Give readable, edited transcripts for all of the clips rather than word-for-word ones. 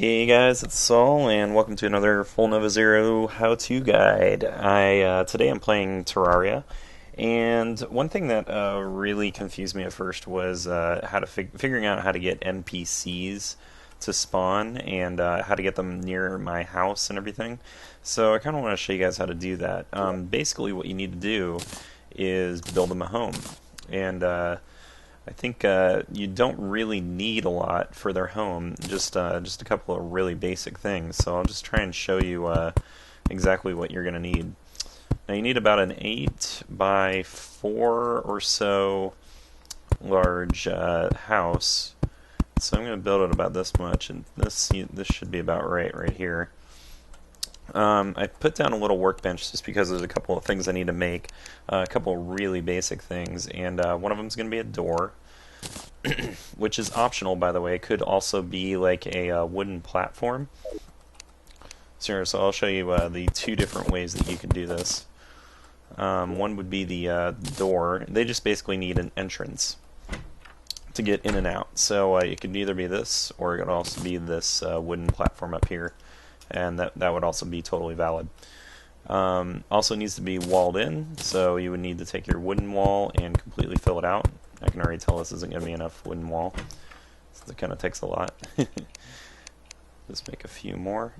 Hey guys, it's Saul, and welcome to another fullnovazero how-to guide. Today I'm playing Terraria, and one thing that really confused me at first was how to figuring out how to get NPCs to spawn and how to get them near my house and everything. So I kind of want to show you guys how to do that. Basically, what you need to do is build them a home, and I think you don't really need a lot for their home, just a couple of really basic things. So I'll just try and show you exactly what you're going to need. Now you need about an 8 by 4 or so large house. So I'm going to build it about this much, and this should be about right here. I put down a little workbench just because there's a couple of things I need to make, a couple of really basic things, and one of them is going to be a door, which is optional, by the way. It could also be like a wooden platform. So I'll show you the two different ways that you can do this. One would be the door. They just basically need an entrance to get in and out. So it could either be this, or it could also be this wooden platform up here, and that would also be totally valid. Also needs to be walled in, so you would need to take your wooden wall and completely fill it out. I can already tell this isn't going to be enough wooden wall, since it kind of takes a lot. Just make a few more.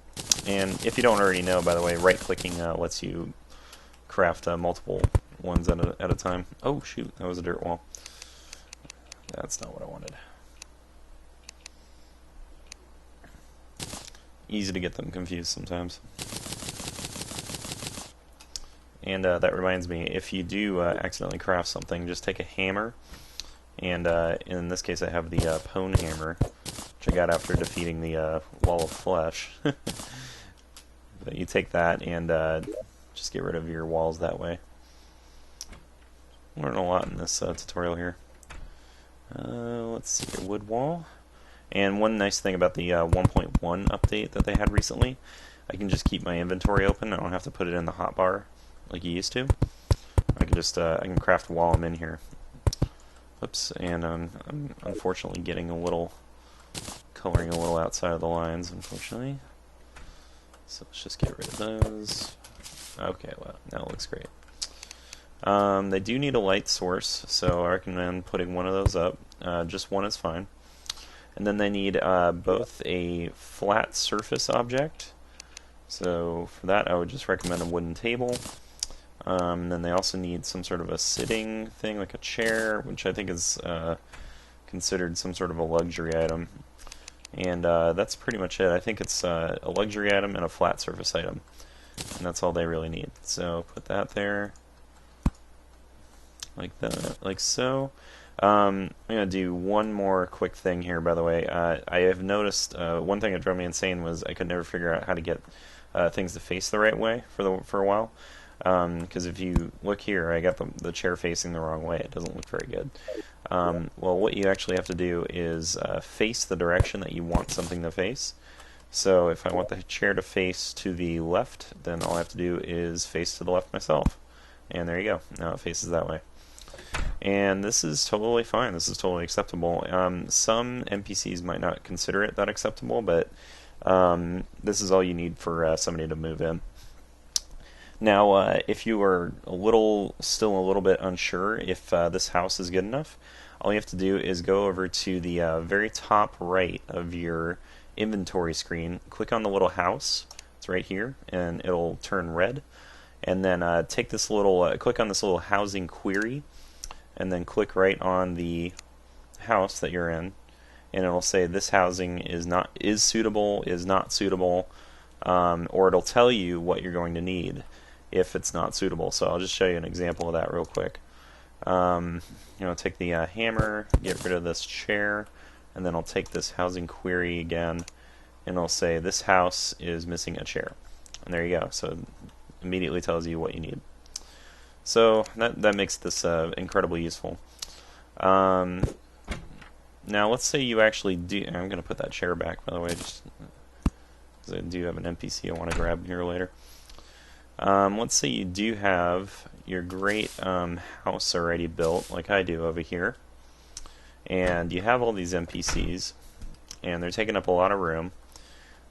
And if you don't already know, by the way, right-clicking lets you craft multiple ones at a time. Oh shoot, that was a dirt wall. That's not what I wanted. Easy to get them confused sometimes. And that reminds me, if you do accidentally craft something, just take a hammer, and in this case I have the pwn hammer, which I got after defeating the wall of flesh. But you take that and just get rid of your walls that way. Learn a lot in this tutorial here. Let's see, a wood wall. And one nice thing about the 1.1 update that they had recently, I can just keep my inventory open. I don't have to put it in the hotbar like you used to. I can just I can craft while I'm in here. Oops, and I'm unfortunately getting coloring a little outside of the lines, unfortunately. So let's just get rid of those. Okay, well, now it looks great. They do need a light source, so I recommend putting one of those up. Just one is fine. And then they need both a flat surface object. So for that, I would just recommend a wooden table. Then they also need some sort of a sitting thing, like a chair, which I think is considered some sort of a luxury item. And that's pretty much it. I think it's a luxury item and a flat surface item. And that's all they really need. So put that there, like that, like so. I'm going to do one more quick thing here, by the way. I have noticed one thing that drove me insane was I could never figure out how to get things to face the right way for a while. Because if you look here, I got the chair facing the wrong way. It doesn't look very good. Well, what you actually have to do is face the direction that you want something to face. So if I want the chair to face to the left, then all I have to do is face to the left myself. And there you go. Now it faces that way. And this is totally fine. This is totally acceptable. Some NPCs might not consider it that acceptable, but this is all you need for somebody to move in. Now, if you are still a little bit unsure if this house is good enough, all you have to do is go over to the very top right of your inventory screen, click on the little house. It's right here, and it'll turn red. And then take this click on this little housing query, and then click right on the house that you're in, and it'll say this housing is suitable, is not suitable, or it'll tell you what you're going to need if it's not suitable. So I'll just show you an example of that real quick. Take the hammer, get rid of this chair, and then I'll take this housing query again, and it'll say this house is missing a chair. And there you go. So it immediately tells you what you need. So that makes this incredibly useful. Now let's say you actually do. I'm going to put that chair back, by the way, just because I do have an NPC I want to grab here later. Let's say you do have your great house already built, like I do over here, and you have all these NPCs, and they're taking up a lot of room.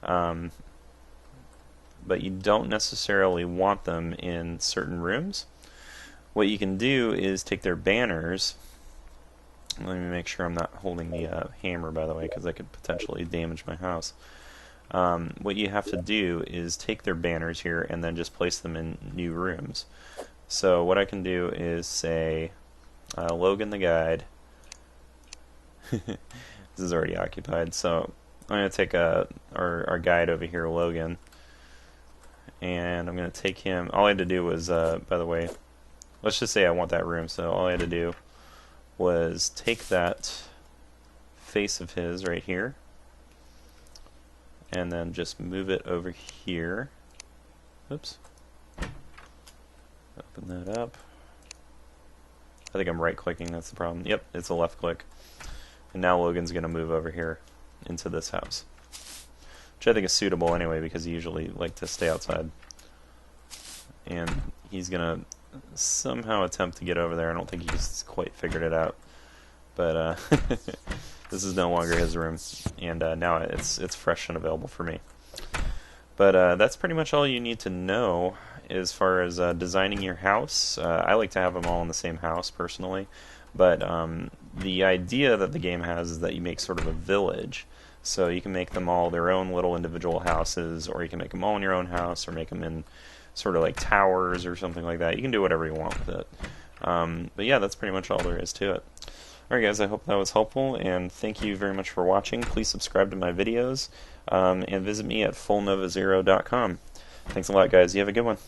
but you don't necessarily want them in certain rooms. What you can do is take their banners. Let me make sure I'm not holding the hammer, by the way, because I could potentially damage my house. What you have to do is take their banners here and then just place them in new rooms. So what I can do is say, Logan the guide. This is already occupied, so I'm going to take our guide over here, Logan, and I'm going to take him. All I had to do was, by the way, let's just say I want that room, so all I had to do was take that face of his right here and then just move it over here. Oops. Open that up. I think I'm right clicking, that's the problem. Yep, it's a left click. And now Logan's going to move over here into this house, which I think is suitable anyway because he usually like to stay outside. And he's going to somehow attempt to get over there. I don't think he's quite figured it out. But this is no longer his room, and now it's fresh and available for me. But that's pretty much all you need to know as far as designing your house. I like to have them all in the same house personally, but the idea that the game has is that you make sort of a village. So you can make them all their own little individual houses, or you can make them all in your own house, or make them in sort of like towers or something like that. You can do whatever you want with it. But yeah, that's pretty much all there is to it. Alright guys, I hope that was helpful, and thank you very much for watching. Please subscribe to my videos, and visit me at fullnovazero.com. Thanks a lot guys, you have a good one.